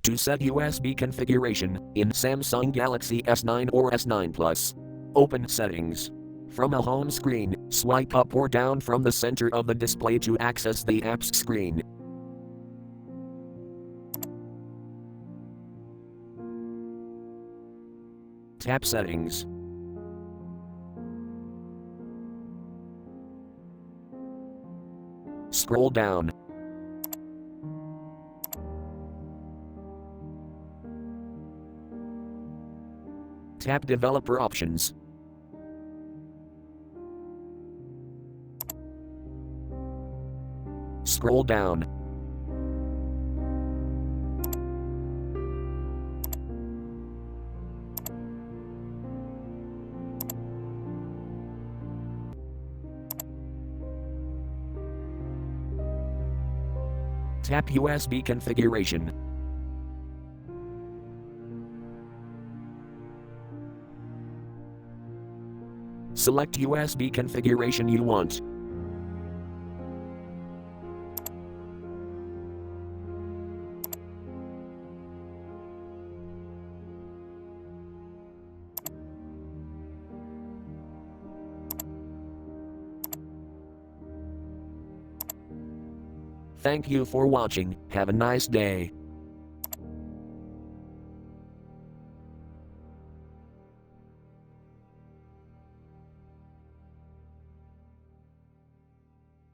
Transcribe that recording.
To set USB configuration in Samsung Galaxy S9 or S9 Plus, open Settings. From a home screen, swipe up or down from the center of the display to access the apps screen. Tap Settings. Scroll down. Tap Developer Options. Scroll down. Tap USB configuration. Select USB configuration you want. Thank you for watching. Have a nice day.